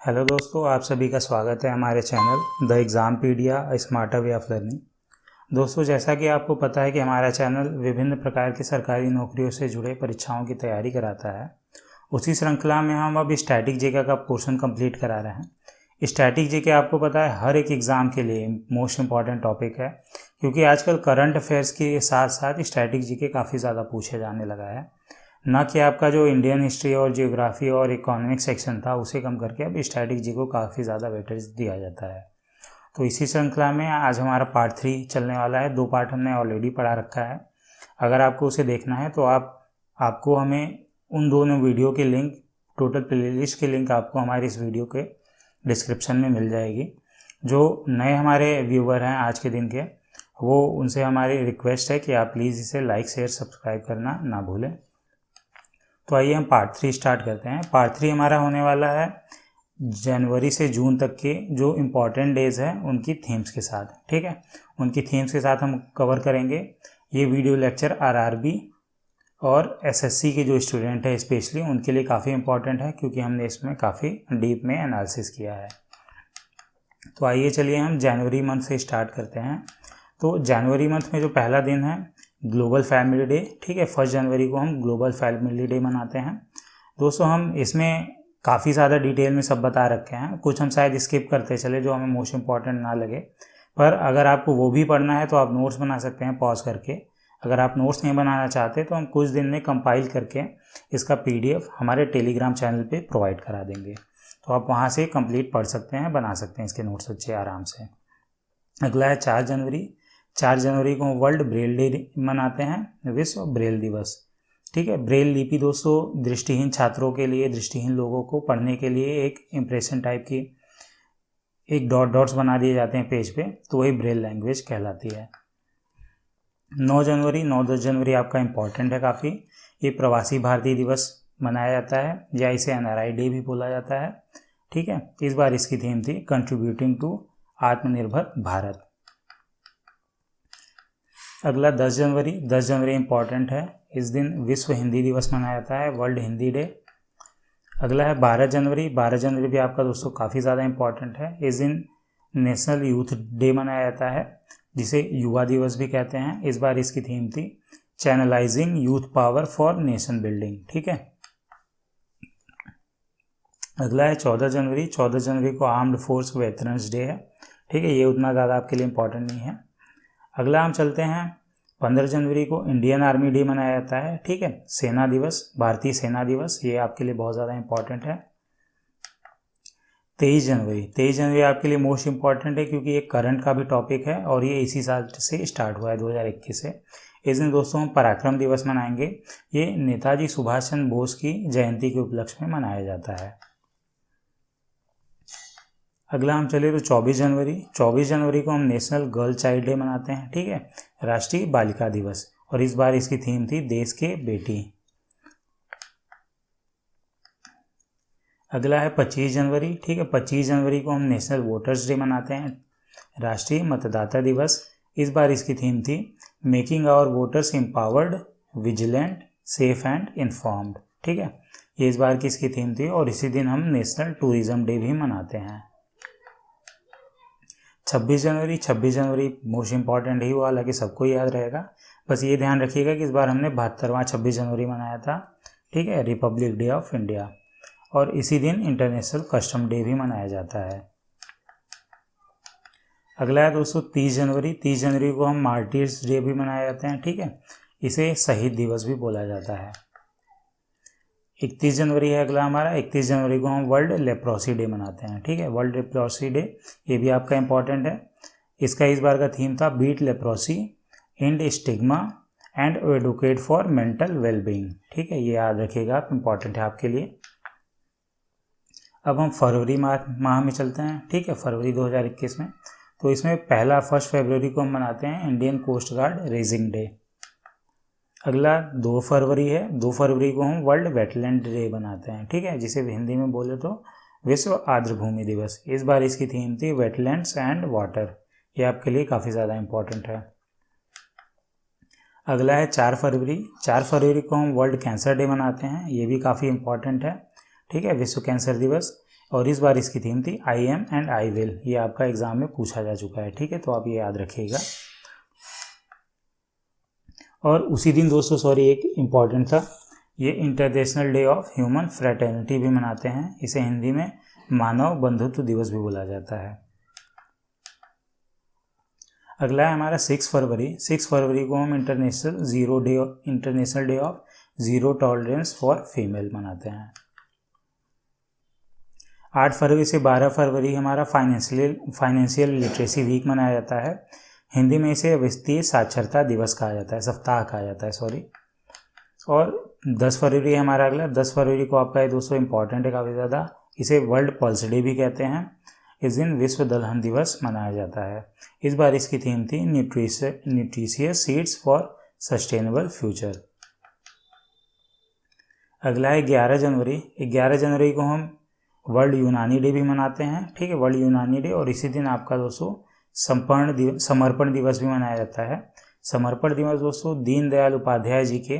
Hello दोस्तों, आप सभी का स्वागत है हमारे channel the Exampedia a smarter way of learning. दोस्तों, जैसा कि आपको पता है कि हमारा चैनल विभिन्न प्रकार की सरकारी नौकरियों से जुड़े परीक्षाओं की तैयारी कराता है। उसी श्रृंखला में हम अब स्टैटिक जीके का पोर्शन कंप्लीट करा रहे हैं। स्टैटिक जीके आपको पता है हर एक एग्ज़ाम के लिए मोस्ट इम्पॉर्टेंट टॉपिक है, क्योंकि आजकल करंट अफेयर्स के साथ साथ स्टैटिक जीके काफ़ी ज़्यादा पूछे जाने लगा है। ना कि आपका जो इंडियन हिस्ट्री और जियोग्राफी और इकोनॉमिक सेक्शन था उसे कम करके अब स्टैटिक जी को काफ़ी ज़्यादा वेटेज दिया जाता है। तो इसी श्रृंखला में आज हमारा पार्ट 3 चलने वाला है। 2 पार्ट हमने ऑलरेडी पढ़ा रखा है। अगर आपको उसे देखना है तो आपको हमें उन दोनों वीडियो के लिंक, टोटल प्लेलिस्ट की लिंक आपको हमारे इस वीडियो के डिस्क्रिप्शन में मिल जाएगी। जो नए हमारे व्यूवर हैं आज के दिन के, वो उनसे हमारी रिक्वेस्ट है कि आप प्लीज़ इसे लाइक शेयर सब्सक्राइब करना ना भूलें। तो आइए हम पार्ट 3 स्टार्ट करते हैं। पार्ट 3 हमारा होने वाला है जनवरी से जून तक के जो इम्पोर्टेंट डेज हैं उनकी थीम्स के साथ। ठीक है, उनकी थीम्स के साथ हम कवर करेंगे। ये वीडियो लेक्चर आरआरबी और एसएससी के जो स्टूडेंट हैं स्पेशली उनके लिए काफ़ी इम्पोर्टेंट है, क्योंकि हमने इसमें काफ़ी डीप में एनालिसिस किया है। तो आइए चलिए हम जनवरी मंथ से स्टार्ट करते हैं। तो जनवरी मंथ में जो पहला दिन है ग्लोबल फैमिली डे। ठीक है, 1 जनवरी को हम ग्लोबल फैमिली डे मनाते हैं। दोस्तों, हम इसमें काफ़ी ज़्यादा डिटेल में सब बता रखे हैं, कुछ हम शायद स्किप करते चले जो हमें मोस्ट इम्पॉर्टेंट ना लगे। पर अगर आपको वो भी पढ़ना है तो आप नोट्स बना सकते हैं पॉज करके। अगर आप नोट्स नहीं बनाना चाहते तो हम कुछ दिन में कंपाइल करके इसका PDF हमारे टेलीग्राम चैनल पर प्रोवाइड करा देंगे, तो आप वहाँ से कंप्लीट पढ़ सकते हैं, बना सकते हैं इसके नोट्स अच्छे आराम से। अगला है 4 जनवरी। 4 जनवरी को वर्ल्ड ब्रेल डे मनाते हैं, विश्व ब्रेल दिवस। ठीक है, ब्रेल लिपि दोस्तों दृष्टिहीन छात्रों के लिए, दृष्टिहीन लोगों को पढ़ने के लिए एक इम्प्रेशन टाइप की एक डॉट्स बना दिए जाते हैं पेज पे, तो वही ब्रेल लैंग्वेज कहलाती है। 9-10 जनवरी आपका इम्पॉर्टेंट है काफ़ी। ये प्रवासी भारतीय दिवस मनाया जाता है, या इसे NRI डे भी बोला जाता है। ठीक है, इस बार इसकी थीम थी कंट्रीब्यूटिंग टू आत्मनिर्भर भारत। अगला 10 जनवरी। 10 जनवरी इम्पॉर्टेंट है, इस दिन विश्व हिंदी दिवस मनाया जाता है, वर्ल्ड हिंदी डे। अगला है 12 जनवरी। 12 जनवरी भी आपका दोस्तों काफ़ी ज़्यादा इम्पॉर्टेंट है। इस दिन नेशनल यूथ डे मनाया जाता है, जिसे युवा दिवस भी कहते हैं। इस बार इसकी थीम थी channelising youth power for nation building. ठीक है, अगला है 14 जनवरी। 14 जनवरी को आर्म्ड फोर्स वेटरन्स डे है। ठीक है, ये उतना ज़्यादा आपके लिए इम्पोर्टेंट नहीं है। अगला हम चलते हैं 15 जनवरी को इंडियन आर्मी डे मनाया जाता है। ठीक है, सेना दिवस, भारतीय सेना दिवस, ये आपके लिए बहुत ज़्यादा इम्पोर्टेंट है। 23 जनवरी। 23 जनवरी आपके लिए मोस्ट इम्पॉर्टेंट है, क्योंकि ये करंट का भी टॉपिक है और ये इसी साल से स्टार्ट हुआ है, 2021 से। इस दिन दोस्तों हम पराक्रम दिवस मनाएंगे। ये नेताजी सुभाष चंद्र बोस की जयंती के उपलक्ष्य में मनाया जाता है। अगला हम चले तो 24 जनवरी। 24 जनवरी को हम नेशनल गर्ल चाइल्ड डे मनाते हैं। ठीक है, राष्ट्रीय बालिका दिवस, और इस बार इसकी थीम थी देश के बेटी। अगला है 25 जनवरी। ठीक है, 25 जनवरी को हम नेशनल वोटर्स डे मनाते हैं, राष्ट्रीय मतदाता दिवस। इस बार इसकी थीम थी making our voters empowered, vigilant, safe and informed. ठीक है, ये इस बार की इसकी थीम थी, और इसी दिन हम नेशनल टूरिज्म डे भी मनाते हैं। 26 जनवरी। 26 जनवरी मोस्ट इम्पॉर्टेंट ही हुआ, हालांकि सबको याद रहेगा। बस ये ध्यान रखिएगा कि इस बार हमने 72वां 26 जनवरी मनाया था। ठीक है, रिपब्लिक डे ऑफ इंडिया, और इसी दिन इंटरनेशनल कस्टम डे भी मनाया जाता है। अगला है दोस्तों 30 जनवरी। 30 जनवरी को हम मार्टिर्स डे भी मनाए जाते हैं। ठीक है, इसे शहीद दिवस भी बोला जाता है। 31 जनवरी है अगला हमारा। 31 जनवरी को हम वर्ल्ड लेप्रोसी डे मनाते हैं। ठीक है, वर्ल्ड लेप्रोसी डे ये भी आपका इम्पॉर्टेंट है। इसका इस बार का थीम था beat leprosy, end stigma and advocate for mental wellbeing. ठीक है, ये याद रखिएगा आप, इम्पॉर्टेंट है आपके लिए। अब हम फरवरी माह में चलते हैं। ठीक है, फरवरी 2021 में, तो इसमें 1 फरवरी को हम मनाते हैं Indian coast guard raising day. अगला 2 फरवरी है। 2 फरवरी को हम वर्ल्ड वेटलैंड डे बनाते हैं। ठीक है, जिसे हिंदी में बोले तो विश्व आर्द्र भूमि दिवस। इस बार इसकी थीम थी वेटलैंड्स एंड वाटर। ये आपके लिए काफ़ी ज़्यादा इम्पोर्टेंट है। अगला है 4 फरवरी। 4 फरवरी को हम वर्ल्ड कैंसर डे मनाते हैं, ये भी काफ़ी इम्पोर्टेंट है। ठीक है, विश्व कैंसर दिवस। और इस बार इसकी थीम थी I am and I will. ये आपका एग्जाम में पूछा जा चुका है, ठीक है, तो आप ये याद रखिएगा। और उसी दिन दोस्तों एक इम्पॉर्टेंट था, ये international day of human fraternity भी मनाते हैं। इसे हिंदी में मानव बंधुत्व दिवस भी बोला जाता है। अगला है हमारा 6 फरवरी। 6 फरवरी को हम international day of zero tolerance for female मनाते हैं। 8 फरवरी से 12 फरवरी हमारा फाइनेंशियल लिटरेसी वीक मनाया जाता है। हिंदी में इसे वित्तीय साक्षरता दिवस कहा जाता है, सप्ताह कहा जाता है, सॉरी। और 10 फरवरी हमारा अगला, 10 फरवरी को आपका ये दोस्तों इंपॉर्टेंट है काफ़ी ज़्यादा, इसे वर्ल्ड पल्स डे भी कहते हैं। इस दिन विश्व दलहन दिवस मनाया जाता है। इस बार इसकी थीम थी nutritious seeds for sustainable future. अगला है 11 जनवरी। 11 जनवरी को हम वर्ल्ड यूनानी डे भी मनाते हैं, ठीक है, वर्ल्ड यूनानी डे। और इसी दिन आपका दोस्तों समर्पण दिवस भी मनाया जाता है। समर्पण दिवस दोस्तों दीनदयाल उपाध्याय जी के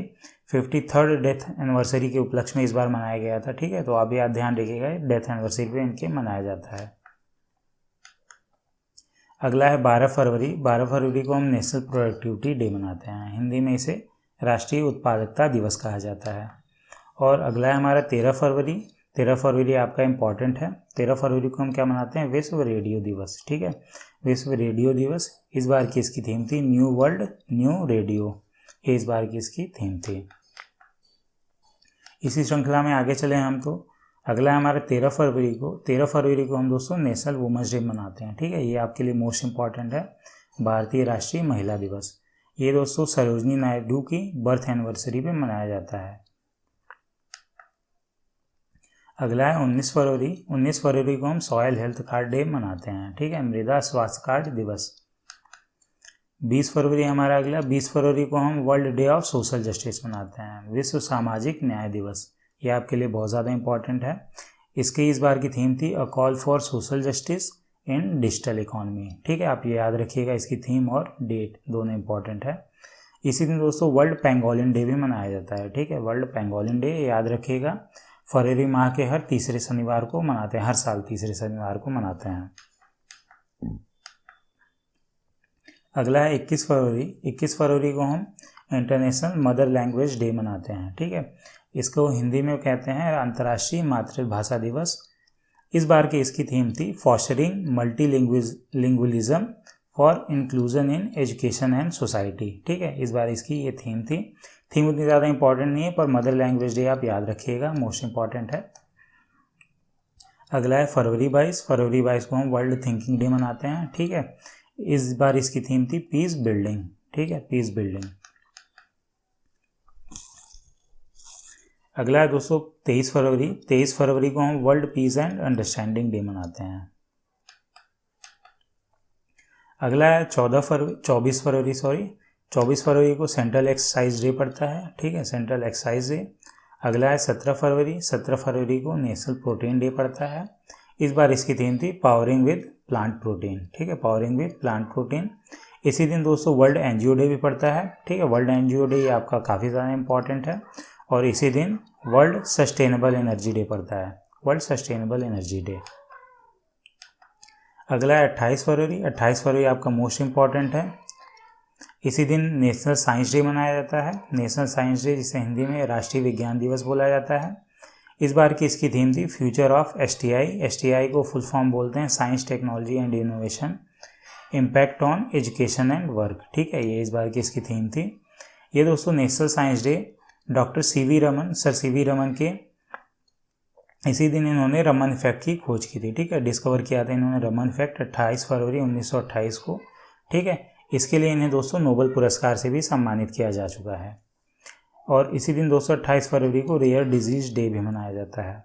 53rd डेथ एनिवर्सरी के उपलक्ष्य में इस बार मनाया गया था, ठीक है, तो आप याद ध्यान रखिएगा, डेथ एनिवर्सरी पे इनके मनाया जाता है। अगला है 12 फरवरी। 12 फरवरी को हम नेशनल प्रोडक्टिविटी डे मनाते हैं। हिंदी में इसे राष्ट्रीय उत्पादकता दिवस कहा जाता है। और अगला है हमारा 13 फरवरी। 13 फरवरी आपका इम्पॉर्टेंट है। 13 फरवरी को हम क्या मनाते हैं? विश्व रेडियो दिवस, ठीक है, विश्व रेडियो दिवस। इस बार की इसकी थीम थी न्यू वर्ल्ड न्यू रेडियो, ये इस बार की इसकी थीम थी। इसी श्रृंखला में आगे चले हम तो अगला है हमारा 13 फरवरी को हम दोस्तों नेशनल वुमेंस डे मनाते हैं, ठीक है, ये आपके लिए मोस्ट इम्पॉर्टेंट है, भारतीय राष्ट्रीय महिला दिवस। ये दोस्तों सरोजनी नायडू की बर्थ एनिवर्सरी पे मनाया जाता है। अगला है 19 फरवरी। 19 फरवरी को हम सॉयल हेल्थ कार्ड डे मनाते हैं, ठीक है, मृदा स्वास्थ्य कार्ड दिवस। 20 फरवरी हमारा अगला, 20 फरवरी को हम world day of social justice मनाते हैं, विश्व सामाजिक न्याय दिवस। ये आपके लिए बहुत ज़्यादा इंपॉर्टेंट है। इसकी इस बार की थीम थी a call for social justice in digital economy, ठीक है, आप ये याद रखिएगा, इसकी थीम और डेट दोनों इंपॉर्टेंट है। इसी दिन दोस्तों वर्ल्ड पेंगोलिन डे भी मनाया जाता है, ठीक है, वर्ल्ड पेंगोलिन डे याद रखिएगा, फरवरी माह के हर तीसरे शनिवार को मनाते हैं, हर साल तीसरे शनिवार को मनाते हैं। अगला है 21 फरवरी। 21 फरवरी को हम इंटरनेशनल मदर लैंग्वेज डे मनाते हैं, ठीक है, इसको हिंदी में कहते हैं अंतर्राष्ट्रीय मातृभाषा दिवस। इस बार की इसकी थीम थी fostering multilingualism for inclusion in education and society, ठीक है, इस बार इसकी ये थीम थी। थीम उतनी ज़्यादा इंपॉर्टेंट नहीं है, पर मदर लैंग्वेज डे आप याद रखिएगा, मोस्ट इंपॉर्टेंट है। अगला है फरवरी 22। फरवरी 22 को हम वर्ल्ड थिंकिंग डे मनाते हैं, ठीक है, इस बार इसकी थीम थी पीस बिल्डिंग, ठीक है, पीस बिल्डिंग। अगला है दोस्तों 23 फरवरी। 23 फरवरी को हम world peace and understanding day मनाते हैं। अगला है 24 फरवरी को सेंट्रल एक्सरसाइज डे पड़ता है, ठीक है, सेंट्रल एक्सरसाइज डे। अगला है 17 फरवरी को नेशनल प्रोटीन डे पड़ता है। इस बार इसकी थीम थी पावरिंग विद प्लांट प्रोटीन, ठीक है, पावरिंग विद प्लांट प्रोटीन। इसी दिन दोस्तों वर्ल्ड एनजीओ डे भी पड़ता है, ठीक है, वर्ल्ड एनजीओ डे आपका काफ़ी ज़्यादा इंपॉर्टेंट है। और इसी दिन वर्ल्ड सस्टेनेबल एनर्जी डे पड़ता है, वर्ल्ड सस्टेनेबल एनर्जी डे। अगला है 28 फरवरी। 28 फरवरी आपका मोस्ट इम्पॉर्टेंट है। इसी दिन नेशनल साइंस डे मनाया जाता है, नेशनल साइंस डे, जिसे हिंदी में राष्ट्रीय विज्ञान दिवस बोला जाता है। इस बार की इसकी थीम थी फ्यूचर ऑफ एसटीआई। एसटीआई को फुल फॉर्म बोलते हैं science technology and innovation impact on education and work, ठीक है, ये इस बार की इसकी थीम थी। ये दोस्तों national science day doctor sir CV Raman के इसी दिन इन्होंने रमन इफेक्ट की खोज की थी, ठीक है, डिस्कवर किया था इन्होंने रमन इफेक्ट 28 फरवरी 1928 को, ठीक है। इसके लिए इन्हें दोस्तों नोबेल पुरस्कार से भी सम्मानित किया जा चुका है। और इसी दिन दोस्तों 28 फरवरी को रेयर डिजीज डे भी मनाया जाता है।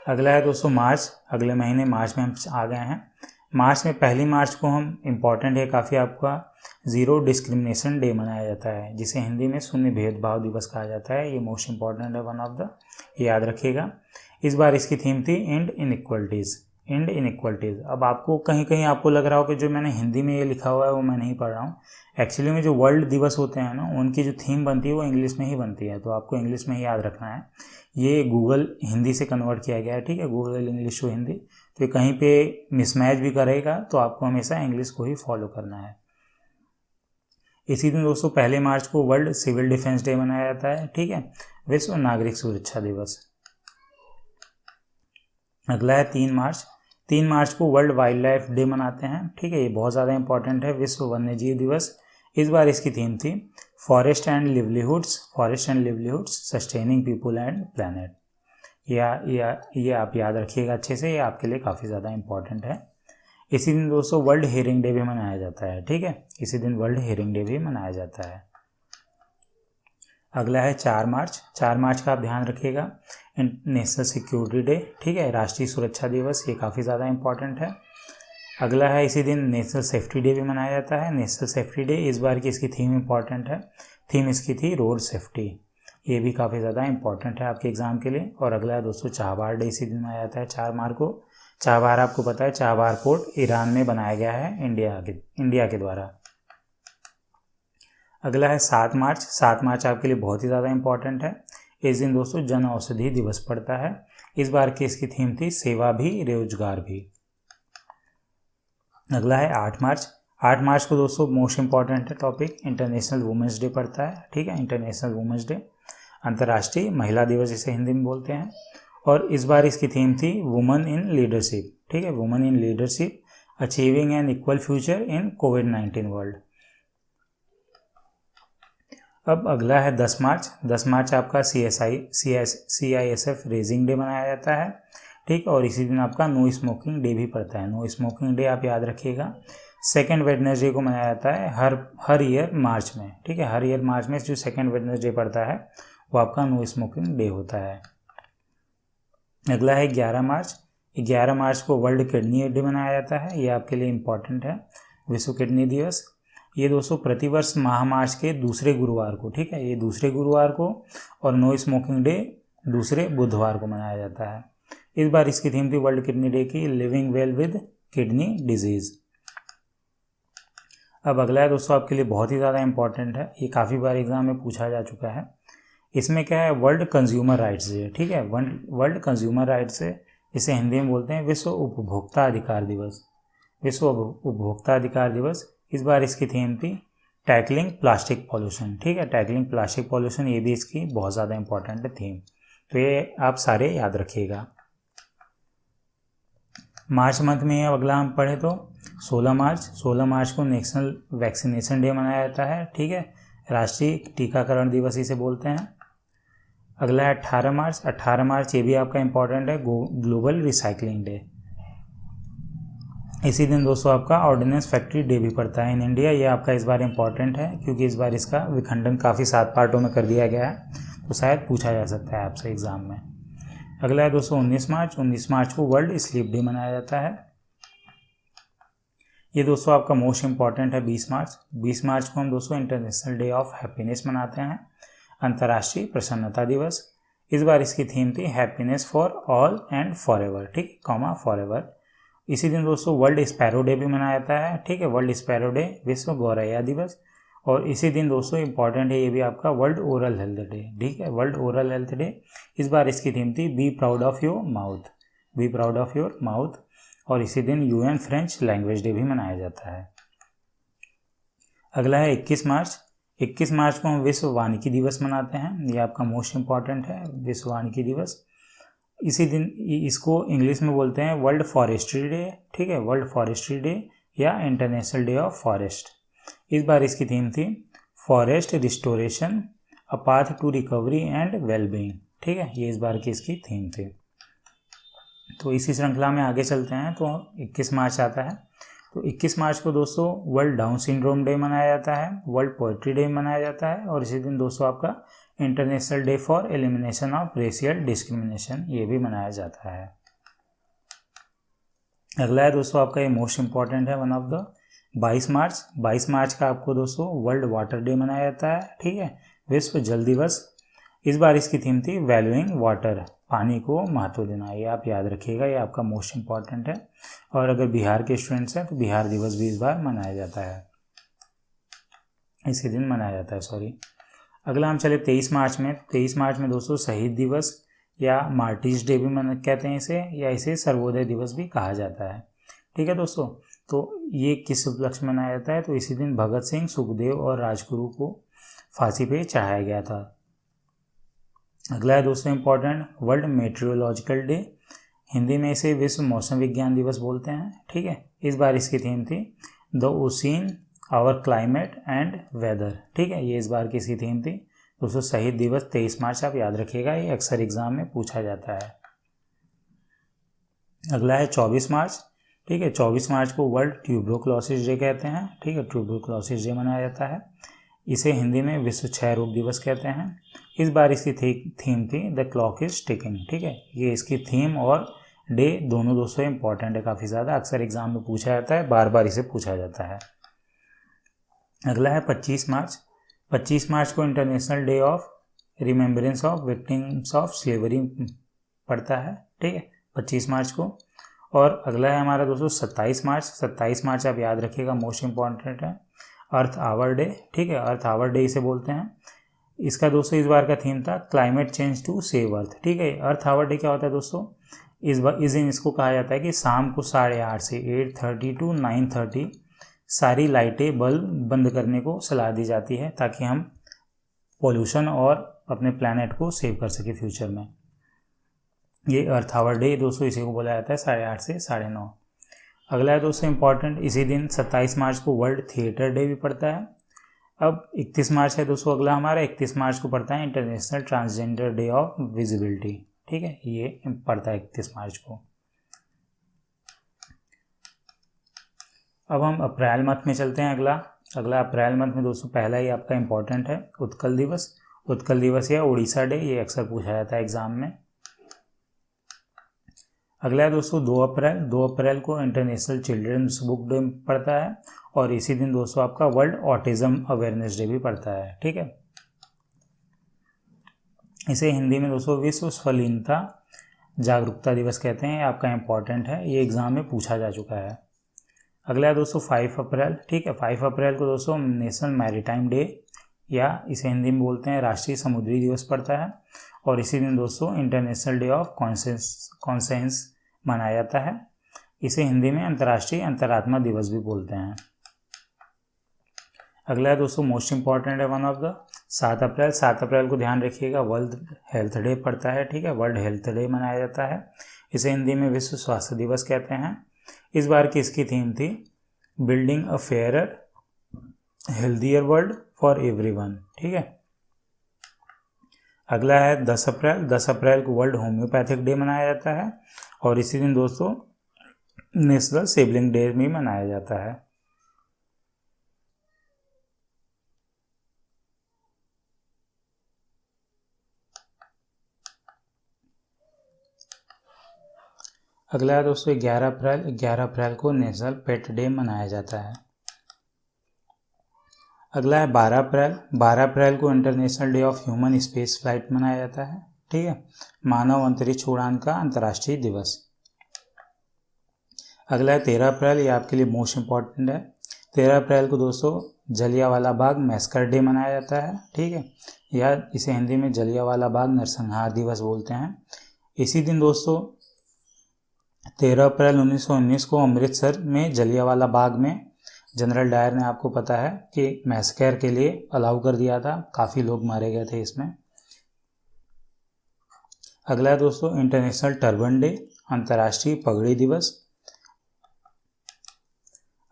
अगला है दोस्तों मार्च। अगले महीने मार्च में हम आ गए हैं। मार्च में 1 मार्च को हम इम्पॉर्टेंट है काफ़ी आपका ज़ीरो डिस्क्रिमिनेशन डे मनाया जाता है, जिसे हिंदी में शून्य भेदभाव दिवस कहा जाता है। ये मोस्ट इम्पॉर्टेंट है, वन ऑफ द, याद रखिएगा। इस बार इसकी थीम थी एंड इनइक्वलिटीज़, एंड इनइक्वलिटीज़। अब आपको कहीं कहीं आपको लग रहा हो कि जो मैंने हिंदी में ये लिखा हुआ है वो मैं नहीं पढ़ रहा हूँ। एक्चुअली में जो वर्ल्ड दिवस होते हैं ना, उनकी जो थीम बनती है वो इंग्लिश में ही बनती है, तो आपको इंग्लिश में ही याद रखना है। ये गूगल हिंदी से कन्वर्ट किया गया है, ठीक है, गूगल इंग्लिश टू हिंदी। तो कहीं पे मिसमैच भी करेगा तो आपको हमेशा इंग्लिश को ही फॉलो करना है। इसी दिन दोस्तों 1 मार्च को वर्ल्ड सिविल डिफेंस डे मनाया जाता है, ठीक है, विश्व नागरिक सुरक्षा दिवस। अगला है 3 मार्च। 3 मार्च को वर्ल्ड वाइल्ड लाइफ डे मनाते हैं, ठीक है, ये बहुत ज़्यादा इंपॉर्टेंट है, विश्व वन्यजीव दिवस। इस बार इसकी थीम थी forest and livelihoods sustaining people and planet. ये आप याद रखिएगा अच्छे से, ये आपके लिए काफ़ी ज़्यादा इंपॉर्टेंट है। इसी दिन दोस्तों वर्ल्ड हियरिंग डे भी मनाया जाता है, ठीक है, इसी दिन वर्ल्ड हियरिंग डे भी मनाया जाता है। अगला है 4 मार्च। 4 मार्च का आप ध्यान रखिएगा, नेशनल सिक्योरिटी डे, ठीक है, राष्ट्रीय सुरक्षा दिवस, ये काफ़ी ज़्यादा इंपॉर्टेंट है। अगला है इसी दिन नेशनल सेफ्टी डे भी मनाया जाता है। नेशनल सेफ्टी डे, इस बार की इसकी थीम इंपॉर्टेंट है, थीम इसकी थी रोड सेफ्टी, ये भी काफ़ी ज़्यादा इंपॉर्टेंट है आपके एग्ज़ाम के लिए। और अगला है दोस्तों चाबहार डे, इसी दिन मनाया जाता है 4 मार्च को। चाबहार आपको पता है, चाबहार पोर्ट ईरान में बनाया गया है इंडिया के द्वारा। अगला है 7 मार्च। 7 मार्च आपके लिए बहुत ही ज़्यादा इंपॉर्टेंट है, इस दिन दोस्तों जन औषधि दिवस पड़ता है। इस बार की इसकी थीम थी सेवा भी रोजगार भी। अगला है 8 मार्च। 8 मार्च को दोस्तों मोस्ट इंपॉर्टेंट है टॉपिक, इंटरनेशनल वुमेंस डे पड़ता है, ठीक है, इंटरनेशनल वुमेंस डे, अंतर्राष्ट्रीय महिला दिवस जिसे हिंदी में बोलते हैं। और इस बार इसकी थीम थी वुमेन इन लीडरशिप, ठीक है, women in leadership achieving an equal future in कोविड-19 वर्ल्ड। अब अगला है 10 मार्च। 10 मार्च आपका CISF रेजिंग डे मनाया जाता है, ठीक, और इसी दिन आपका नो स्मोकिंग डे भी पड़ता है। नो स्मोकिंग डे आप याद रखिएगा, सेकेंड वेडनेसडे को मनाया जाता है हर ईयर मार्च में, ठीक है, हर ईयर मार्च में जो सेकेंड वेडनेसडे पड़ता है वो आपका नो स्मोकिंग डे होता है। अगला है 11 मार्च। 11 मार्च को वर्ल्ड किडनी डे मनाया जाता है, ये आपके लिए इम्पॉर्टेंट है, विश्व किडनी दिवस। ये दोस्तों प्रतिवर्ष माह मार्च के दूसरे गुरुवार को, ठीक है, ये दूसरे गुरुवार को, और नो स्मोकिंग डे दूसरे बुधवार को मनाया जाता है। इस बार इसकी थीम थी वर्ल्ड किडनी डे की living well with kidney disease. अब अगला है दोस्तों आपके लिए बहुत ही ज़्यादा इंपॉर्टेंट है, ये काफ़ी बार एग्जाम में पूछा जा चुका है। इसमें क्या है, वर्ल्ड कंज्यूमर राइट्स डे, ठीक है, वर्ल्ड कंज्यूमर राइट्स डे, इसे हिंदी में बोलते हैं विश्व उपभोक्ता अधिकार दिवस। विश्व उपभोक्ता अधिकार दिवस, इस बार इसकी थीम थी टैकलिंग प्लास्टिक पॉल्यूशन, ठीक है, टैकलिंग प्लास्टिक पॉल्यूशन, ये भी इसकी बहुत ज़्यादा इंपॉर्टेंट है थीम, तो ये आप सारे याद रखिएगा। मार्च मंथ में अगला हम पढ़े तो 16 मार्च को नेशनल वैक्सीनेशन डे मनाया जाता है, ठीक है, राष्ट्रीय टीकाकरण दिवस इसे बोलते हैं। अगला है 18 मार्च, ये भी आपका इंपॉर्टेंट है, ग्लोबल रिसाइकलिंग डे। इसी दिन दोस्तों आपका ऑर्डिनेंस फैक्ट्री डे भी पड़ता है इन इंडिया, ये आपका इस बार इंपॉर्टेंट है क्योंकि इस बार इसका विखंडन काफ़ी 7 पार्टों में कर दिया गया है, तो शायद पूछा जा सकता है आपसे एग्जाम में। अगला है दोस्तों 19 मार्च को वर्ल्ड स्लीप डे मनाया जाता है। ये दोस्तों आपका मोस्ट इंपॉर्टेंट है 20 मार्च को हम दोस्तों इंटरनेशनल डे ऑफ हैप्पीनेस मनाते हैं, अंतर्राष्ट्रीय प्रसन्नता दिवस। इस बार इसकी थीम थी happiness for all and for ever, ठीक, फॉर एवर। इसी दिन दोस्तों वर्ल्ड स्पैरो डे भी मनाया जाता है, ठीक है, वर्ल्ड स्पैरो डे, विश्व गौरैया दिवस। और इसी दिन दोस्तों इंपॉर्टेंट है ये भी आपका वर्ल्ड ओरल हेल्थ डे, ठीक है, वर्ल्ड ओरल हेल्थ डे। इस बार इसकी थीम थी be proud of your mouth, be proud of your mouth. और इसी दिन UN फ्रेंच लैंग्वेज डे भी मनाया जाता है। अगला है 21 मार्च को हम विश्व वानिकी दिवस मनाते हैं, ये आपका मोस्ट इंपॉर्टेंट है, विश्व वानिकी दिवस। इसी दिन इसको इंग्लिश में बोलते हैं वर्ल्ड फॉरेस्ट्री डे, ठीक है, वर्ल्ड फॉरेस्ट्री डे या इंटरनेशनल डे ऑफ फॉरेस्ट। इस बार इसकी थीम थी forest restoration a path to recovery and wellbeing, ठीक है, ये इस बार की इसकी थीम थी। तो इसी श्रृंखला में आगे चलते हैं, तो 21 मार्च आता है, तो 21 मार्च को दोस्तों वर्ल्ड डाउन सिंड्रोम डे मनाया जाता है, वर्ल्ड पोएट्री डे मनाया जाता है, और इसी दिन दोस्तों आपका international day for elimination of racial discrimination ये भी मनाया जाता है। अगला है दोस्तों आपका ये मोस्ट इंपॉर्टेंट है, वन ऑफ द 22 मार्च का आपको दोस्तों वर्ल्ड वाटर डे मनाया जाता है, ठीक है, विश्व जल दिवस। इस बार इसकी थीम थी वैल्यूइंग वाटर, पानी को महत्व देना। ये आप याद रखिएगा, ये आपका मोस्ट इम्पॉर्टेंट है। और अगर बिहार के स्टूडेंट्स हैं तो बिहार दिवस भी इस बार मनाया जाता है, इसी दिन मनाया जाता है, सॉरी। अगला हम चले 23 मार्च में। 23 मार्च में दोस्तों शहीद दिवस या मार्टिर्स डे भी कहते हैं इसे, या इसे सर्वोदय दिवस भी कहा जाता है। ठीक है दोस्तों, तो ये किस उपलक्ष्य में मनाया जाता है? तो इसी दिन भगत सिंह, सुखदेव और राजगुरु को फांसी पे चढ़ाया गया था। अगला है दोस्तों important, world meteorological day, Hindi में इसे विश्व मौसम विज्ञान दिवस बोलते हैं। ठीक है, इस बार इसकी थीम थी the ocean, our climate and weather. ठीक है, ये इस बार की इसकी थीम थी। दोस्तों शहीद दिवस 23 मार्च आप याद रखिएगा, ये अक्सर एग्जाम में पूछा जाता है। अगला है 24 मार्च। ठीक है, 24 मार्च को वर्ल्ड ट्यूबरक्लोसिस डे कहते हैं। ठीक है, ट्यूबरक्लोसिस डे मनाया जाता है। इसे हिंदी में विश्व क्षय रोग दिवस कहते हैं। इस बार इसकी थीम थी द क्लॉक इज टिकिंग। ठीक है, ये इसकी थीम और डे दोनों दोस्तों इंपॉर्टेंट है काफ़ी ज़्यादा, अक्सर एग्जाम में पूछा जाता है, बार बार इसे पूछा जाता है। अगला है 25 मार्च। 25 मार्च को international day of remembrance of victims of slavery पड़ता है। ठीक है, 25 मार्च को। और अगला है हमारा दोस्तों 27 मार्च। 27 मार्च आप याद रखिएगा, मोस्ट इंपॉर्टेंट है, अर्थ आवर डे। ठीक है, अर्थ आवर डे इसे बोलते हैं। इसका दोस्तों इस बार का थीम था climate change to save earth. ठीक है, अर्थ आवर डे क्या होता है दोस्तों? इस दिन इसको कहा जाता है कि शाम को 8:30 से 8:30 टू 9:30 सारी लाइटें बल्ब बंद करने को सलाह दी जाती है, ताकि हम पोल्यूशन और अपने प्लैनेट को सेव कर सके फ्यूचर में। ये अर्थ आवर डे दोस्तों इसी को बोला जाता है 8:30 से 9:30। अगला है दोस्तों इम्पॉर्टेंट, इसी दिन 27 मार्च को वर्ल्ड थिएटर डे भी पड़ता है। अब 31 मार्च है दोस्तों अगला हमारा, 31 मार्च को पड़ता है international transgender day of visibility. ठीक है, ये पड़ता है 31 मार्च को। अब हम अप्रैल मंथ में चलते हैं। अगला अप्रैल मंथ में दोस्तों पहला ही आपका इम्पॉर्टेंट है उत्कल दिवस। उत्कल दिवस या उड़ीसा डे, ये अक्सर पूछा जाता है एग्जाम में। अगला है दोस्तों 2 अप्रैल। 2 अप्रैल को इंटरनेशनल चिल्ड्रंस बुक डे पड़ता है, और इसी दिन दोस्तों आपका वर्ल्ड ऑटिज्म अवेयरनेस डे भी पड़ता है। ठीक है, इसे हिंदी में दोस्तों विश्व स्वलीनता जागरूकता दिवस कहते हैं। आपका इम्पॉर्टेंट है, ये एग्जाम में पूछा जा चुका है। अगला है दोस्तों 5 अप्रैल। ठीक है, 5 अप्रैल को दोस्तों नेशनल मैरीटाइम डे, या इसे हिंदी में बोलते हैं राष्ट्रीय समुद्री दिवस पड़ता है, और इसी दिन दोस्तों इंटरनेशनल डे ऑफ कॉन्सेंस मनाया जाता है। इसे हिंदी में अंतर्राष्ट्रीय अंतरात्मा दिवस भी बोलते हैं। अगला है दोस्तों मोस्ट इंपॉर्टेंट है वन ऑफ द 7 अप्रैल। 7 अप्रैल को ध्यान रखिएगा, वर्ल्ड हेल्थ डे पड़ता है। ठीक है, वर्ल्ड हेल्थ डे मनाया जाता है, इसे हिंदी में विश्व स्वास्थ्य दिवस कहते हैं। इस बार की इसकी थीम थी building a fairer healthier world for everyone. ठीक है, अगला है 10 अप्रैल। 10 अप्रैल को वर्ल्ड होम्योपैथिक डे मनाया जाता है, और इसी दिन दोस्तों नेशनल सिबलिंग डे भी मनाया जाता है। अगला है दोस्तों 11 अप्रैल। 11 अप्रैल को नेशनल पेट डे मनाया जाता है। अगला है 12 अप्रैल। 12 अप्रैल को international day of human space flight मनाया जाता है। ठीक है, मानव अंतरिक्ष उड़ान का अंतर्राष्ट्रीय दिवस। अगला है 13 अप्रैल, ये आपके लिए मोस्ट इम्पॉर्टेंट है। 13 अप्रैल को दोस्तों जलियांवाला बाग मैस्कर डे मनाया जाता है। ठीक है, या इसे हिंदी में जलियांवाला बाग नरसंहार दिवस बोलते हैं। इसी दिन दोस्तों 13 अप्रैल 1919 को अमृतसर में जलियांवाला बाग में जनरल डायर ने, आपको पता है कि मैस्कर के लिए अलाउ कर दिया था, काफ़ी लोग मारे गए थे इसमें। अगला है दोस्तों इंटरनेशनल टर्बन डे, अंतर्राष्ट्रीय पगड़ी दिवस।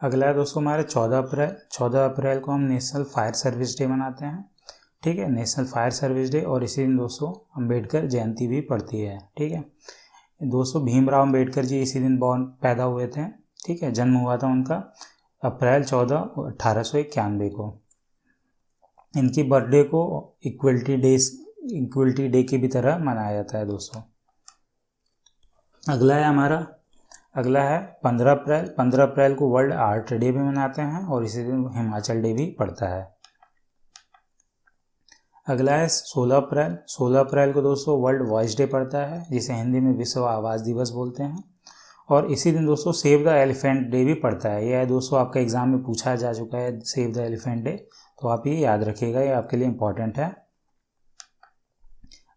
अगला है दोस्तों हमारे 14 अप्रैल। 14 अप्रैल को हम नेशनल फायर सर्विस डे मनाते हैं। ठीक है, नेशनल फायर सर्विस डे, और इसी दिन दोस्तों अंबेडकर जयंती भी पड़ती है। ठीक है दोस्तों, भीमराव अंबेडकर जी इसी दिन पैदा हुए थे। ठीक है, जन्म हुआ था उनका अप्रैल 14, 1891 को। इनकी बर्थडे को इक्वलिटी डे की भी तरह मनाया जाता है दोस्तों। अगला है 15 अप्रैल। 15 अप्रैल को वर्ल्ड आर्ट डे भी मनाते हैं, और इसी दिन हिमाचल डे भी पड़ता है। अगला है 16 अप्रैल। 16 अप्रैल को दोस्तों वर्ल्ड वॉइस डे पड़ता है, जिसे हिंदी में विश्व आवाज़ दिवस बोलते हैं। और इसी दिन दोस्तों सेव द एलिफेंट डे भी पड़ता है। यह दोस्तों आपका एग्जाम में पूछा जा चुका है, सेव द एलिफेंट डे, तो आप ये याद रखिएगा, ये आपके लिए इम्पोर्टेंट है।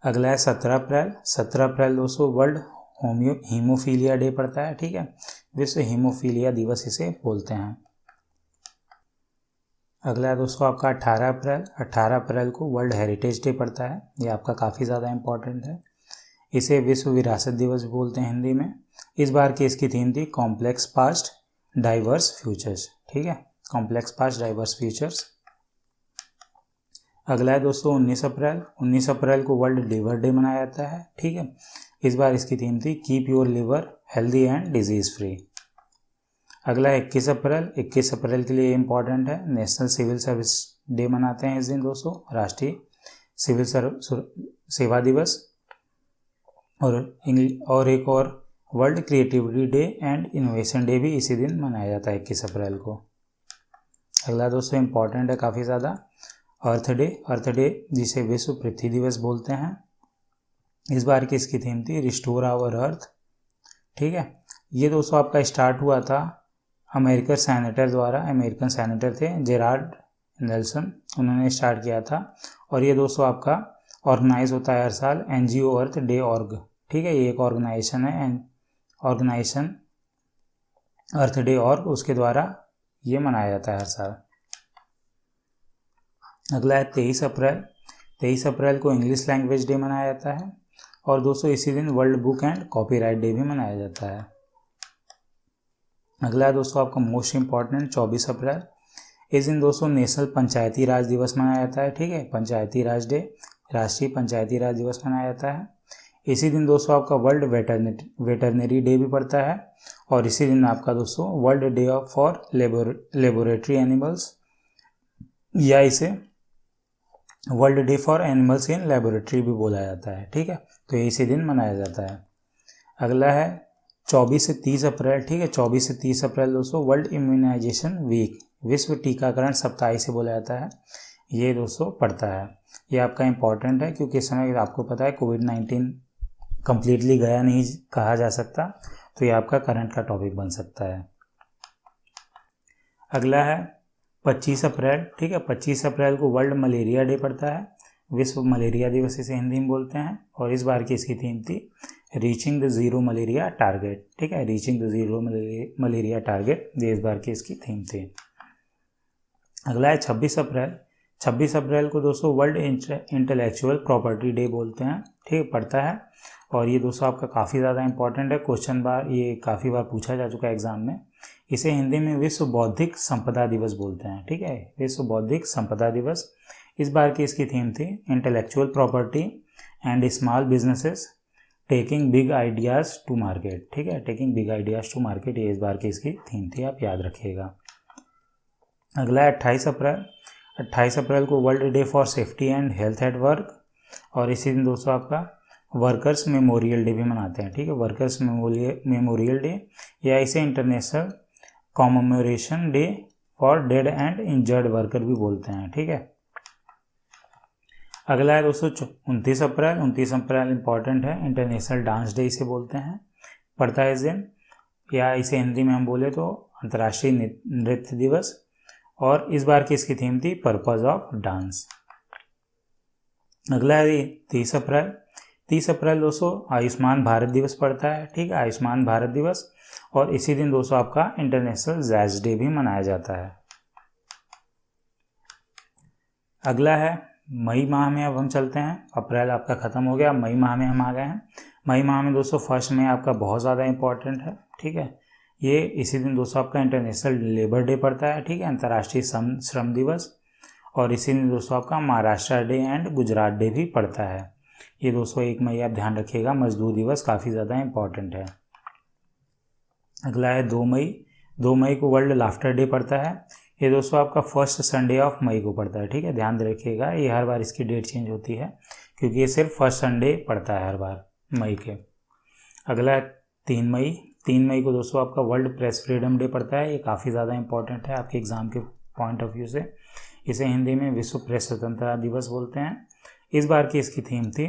अगला है 17 अप्रैल। 17 अप्रैल दोस्तों वर्ल्ड हीमोफीलिया डे पड़ता है, ठीक है, विश्व हीमोफीलिया दिवस इसे बोलते हैं। अगला है दोस्तों आपका 18 अप्रैल। 18 अप्रैल को वर्ल्ड हेरिटेज डे पड़ता है, ये आपका काफ़ी ज़्यादा इम्पोर्टेंट है। इसे विश्व विरासत दिवस बोलते हैं हिंदी में। इस बार की इसकी थीम थी कॉम्प्लेक्स पास्ट डाइवर्स फ्यूचर्स, ठीक है, कॉम्प्लेक्स पास्ट डाइवर्स फ्यूचर्स। अगला है दोस्तों 19 अप्रैल। 19 अप्रैल को वर्ल्ड लिवर डे मनाया जाता है, ठीक है। इस बार इसकी थीम थी keep your liver healthy and disease free. अगला है 21 अप्रैल। 21 अप्रैल के लिए इम्पॉर्टेंट है, नेशनल सिविल सर्विस डे मनाते हैं इस दिन दोस्तों, राष्ट्रीय सिविल सेवा दिवस। और एक और world creativity day and innovation day भी इसी दिन मनाया जाता है 21 अप्रैल को। अगला दोस्तों इम्पॉर्टेंट है काफ़ी ज़्यादा, अर्थ डे। अर्थ डे जिसे विश्व पृथ्वी दिवस बोलते हैं। इस बार की इसकी थीम थी रिस्टोर आवर अर्थ, ठीक है। ये दोस्तों आपका स्टार्ट हुआ था अमेरिकन सेनेटर द्वारा, अमेरिकन सेनेटर थे जेराल्ड नेल्सन, उन्होंने स्टार्ट किया था। और ये दोस्तों आपका ऑर्गेनाइज होता है हर साल NGO अर्थ डे ऑर्ग, ठीक है, ये एक ऑर्गेनाइजेशन है, ऑर्गेनाइजेशन अर्थ डे ऑर्ग, उसके द्वारा ये मनाया जाता है हर साल। अगला है 23 अप्रैल। 23 अप्रैल को इंग्लिश लैंग्वेज डे मनाया जाता है। और दोस्तों इसी दिन world book and copyright day भी मनाया जाता है। अगला है दोस्तों आपका मोस्ट इम्पॉर्टेंट 24 अप्रैल। इस दिन दोस्तों नेशनल पंचायती राज दिवस मनाया जाता है, ठीक है, पंचायती राज डे, राष्ट्रीय पंचायती राज दिवस मनाया जाता है। इसी दिन दोस्तों आपका वर्ल्ड वेटरनरी डे भी पड़ता है। और इसी दिन आपका दोस्तों world day for laboratory animals, या इसे world day for animals in laboratory भी बोला जाता है, ठीक है, तो ये इसी दिन मनाया जाता है। अगला है 24 से 30 अप्रैल, ठीक है, 24 से 30 अप्रैल दोस्तों वर्ल्ड इम्यूनाइजेशन वीक, विश्व टीकाकरण सप्ताह इसे बोला जाता है, ये दोस्तों पड़ता है। ये आपका इम्पॉर्टेंट है क्योंकि इस समय आपको पता है कोविड-19 कम्प्लीटली गया नहीं कहा जा सकता, तो ये आपका करंट का टॉपिक बन सकता है। अगला है 25 अप्रैल, ठीक है, 25 अप्रैल को वर्ल्ड मलेरिया डे पड़ता है, विश्व मलेरिया दिवस इसे हिंदी में बोलते हैं। और इस बार की इसकी थीम थी reaching the zero malaria target, ठीक है, reaching the zero malaria target, ये इस बार की इसकी थीम थी। अगला है 26 अप्रैल। 26 अप्रैल को दोस्तों वर्ल्ड इंटेलेक्चुअल प्रॉपर्टी डे बोलते हैं, ठीक पड़ता है। और ये दोस्तों आपका काफ़ी ज़्यादा इंपॉर्टेंट है, क्वेश्चन बार ये काफ़ी बार पूछा जा चुका है एग्जाम में। इसे हिंदी में विश्व बौद्धिक संपदा दिवस बोलते हैं, ठीक है, विश्व बौद्धिक संपदा दिवस। इस बार की इसकी थीम थी intellectual property and small businesses taking big ideas to market, ठीक है, taking big ideas to market, ये इस बार की इसकी थीम थी, आप याद रखिएगा। अगला है 28 अप्रैल। 28 अप्रैल को world day for safety and health at work. और इसी दिन दोस्तों आपका वर्कर्स मेमोरियल डे भी मनाते हैं, ठीक है, वर्कर्स मेमोरियल डे, या इसे international commemoration day for dead and injured worker भी बोलते हैं, ठीक है। अगला है दोस्तों 29 अप्रैल। 29 अप्रैल इंपॉर्टेंट है, इंटरनेशनल डांस डे इसे बोलते हैं, पड़ता है इस दिन, या इसे हिंदी में हम बोले तो अंतर्राष्ट्रीय नृत्य दिवस। और इस बार की इसकी थीम थी पर्पज ऑफ डांस। अगला है 30 अप्रैल। 30 अप्रैल दोस्तों आयुष्मान भारत दिवस पड़ता है, ठीक है, आयुष्मान भारत दिवस। और इसी दिन दोस्तों आपका इंटरनेशनल जैज डे भी मनाया जाता है। अगला है मई माह में, अब हम चलते हैं, अप्रैल आपका ख़त्म हो गया, मई माह में हम आ गए हैं। मई माह में दोस्तों फर्स्ट में आपका बहुत ज़्यादा इंपॉर्टेंट है, ठीक है, ये इसी दिन दोस्तों आपका इंटरनेशनल लेबर डे पड़ता है, ठीक है, अंतर्राष्ट्रीय श्रम दिवस। और इसी दिन दोस्तों आपका Maharashtra day and Gujarat day भी पड़ता है। ये दोस्तों 1 मई आप ध्यान रखिएगा, मजदूर दिवस काफ़ी ज़्यादा इंपॉर्टेंट है। अगला है 2 मई। 2 मई को वर्ल्ड लाफ्टर डे पड़ता है, ये दोस्तों आपका फर्स्ट संडे ऑफ मई को पड़ता है, ठीक है, ध्यान रखिएगा, ये हर बार इसकी डेट चेंज होती है क्योंकि ये सिर्फ फर्स्ट संडे पड़ता है हर बार मई के। अगला है 3 मई। 3 मई को दोस्तों आपका वर्ल्ड प्रेस फ्रीडम डे पड़ता है, ये काफ़ी ज़्यादा इंपॉर्टेंट है आपके एग्ज़ाम के पॉइंट ऑफ व्यू से। इसे हिंदी में विश्व प्रेस स्वतंत्रता दिवस बोलते हैं। इस बार की इसकी थीम थी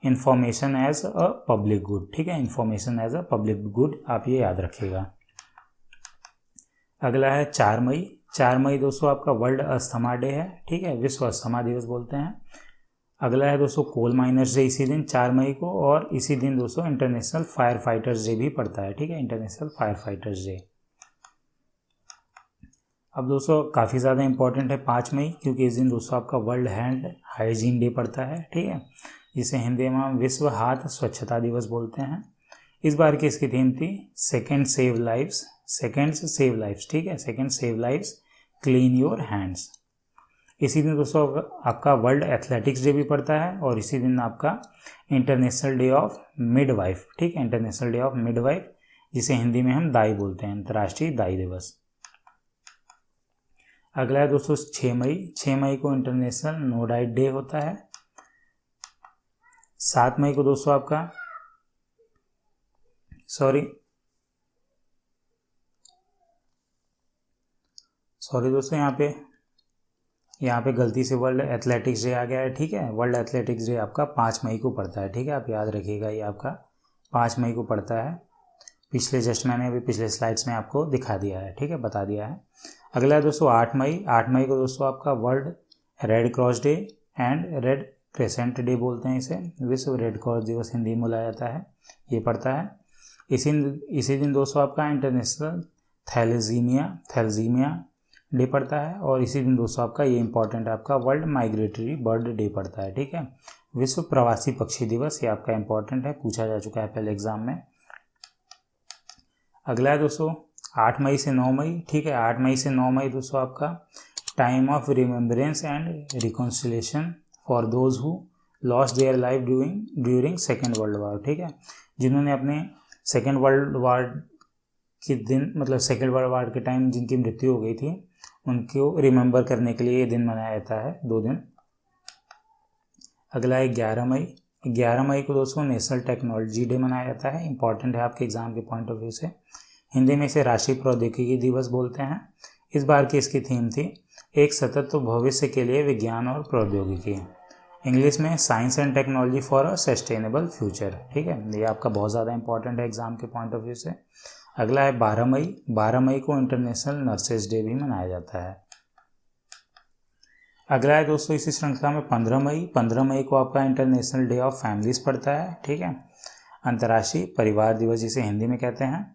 information as a public good. ठीक है, information as a public good, आप ये याद रखिएगा। अगला है 4 मई। 4 मई दोस्तों आपका वर्ल्ड अस्थमा डे है। ठीक है, विश्व अस्थमा दिवस बोलते हैं। अगला है दोस्तों कोल माइनर्स डे इसी दिन 4 मई को, और इसी दिन दोस्तों इंटरनेशनल फायर फाइटर्स डे भी पड़ता है। ठीक है, इंटरनेशनल फायर फाइटर्स डे। अब दोस्तों काफ़ी ज़्यादा इंपॉर्टेंट है 5 मई, क्योंकि इस दिन दोस्तों आपका वर्ल्ड हैंड हाइजीन डे पड़ता है। ठीक है, जिसे हिंदी में हम विश्व हाथ स्वच्छता दिवस बोलते हैं। इस बार की इसकी थीम थी second save lives, seconds save lives. ठीक है, second save lives, clean your hands. इसी दिन दोस्तों आपका वर्ल्ड एथलेटिक्स डे भी पड़ता है, और इसी दिन आपका इंटरनेशनल डे ऑफ मिडवाइफ। ठीक है, इंटरनेशनल डे ऑफ मिडवाइफ, जिसे हिंदी में हम दाई बोलते हैं, अंतर्राष्ट्रीय दाई दिवस। अगला है दोस्तों 6 मई। 6 मई को इंटरनेशनल नो डाइट डे होता है। 7 मई को दोस्तों आपका सॉरी दोस्तों, यहाँ पे गलती से वर्ल्ड एथलेटिक्स डे आ गया है। ठीक है, वर्ल्ड एथलेटिक्स डे आपका 5 मई को पड़ता है। ठीक है, आप याद रखिएगा, ये आपका 5 मई को पड़ता है। मैंने अभी पिछले स्लाइड्स में आपको दिखा दिया है। ठीक है, बता दिया है। अगला है दोस्तों 8 मई। 8 मई को दोस्तों आपका world red cross day and red crescent day बोलते हैं इसे, विश्व रेड क्रॉस दिवस हिंदी में बुलाया जाता है, ये पड़ता है। इसी दिन दोस्तों आपका इंटरनेशनल थैलेसीमिया डे पड़ता है, और इसी दिन दोस्तों आपका ये इंपॉर्टेंट है, आपका वर्ल्ड माइग्रेटरी बर्ड डे पड़ता है। ठीक है, विश्व प्रवासी पक्षी दिवस, ये आपका इंपॉर्टेंट है, पूछा जा चुका है पहले एग्जाम में। अगला है दोस्तों 8 मई से 9 मई। ठीक है, 8 मई से 9 मई दोस्तों आपका time of remembrance and reconciliation for those who lost their life during second world war. ठीक है, जिन्होंने अपने सेकेंड वर्ल्ड वॉर के दिन, मतलब सेकेंड वर्ल्ड वॉर के टाइम जिनकी मृत्यु हो गई थी, उनको रिमेंबर करने के लिए ये दिन मनाया जाता है, 2 दिन। अगला है 11 मई। 11 मई को दोस्तों नेशनल टेक्नोलॉजी डे मनाया जाता है, इंपॉर्टेंट है आपके एग्जाम के पॉइंट ऑफ व्यू से। हिंदी में इसे राष्ट्रीय प्रौद्योगिकी दिवस बोलते हैं। इस बार की इसकी थीम थी एक सतत भविष्य के लिए विज्ञान और प्रौद्योगिकी, इंग्लिश में science and technology for a sustainable future. ठीक है, ये आपका बहुत ज़्यादा इंपॉर्टेंट है एग्जाम के पॉइंट ऑफ व्यू से। अगला है 12 मई। 12 मई को इंटरनेशनल नर्सेज डे भी मनाया जाता है। अगला है दोस्तों इसी श्रृंखला में 15 मई। 15 मई को आपका इंटरनेशनल डे ऑफ फैमिलीज पड़ता है। ठीक है, अंतर्राष्ट्रीय परिवार दिवस जिसे हिंदी में कहते हैं।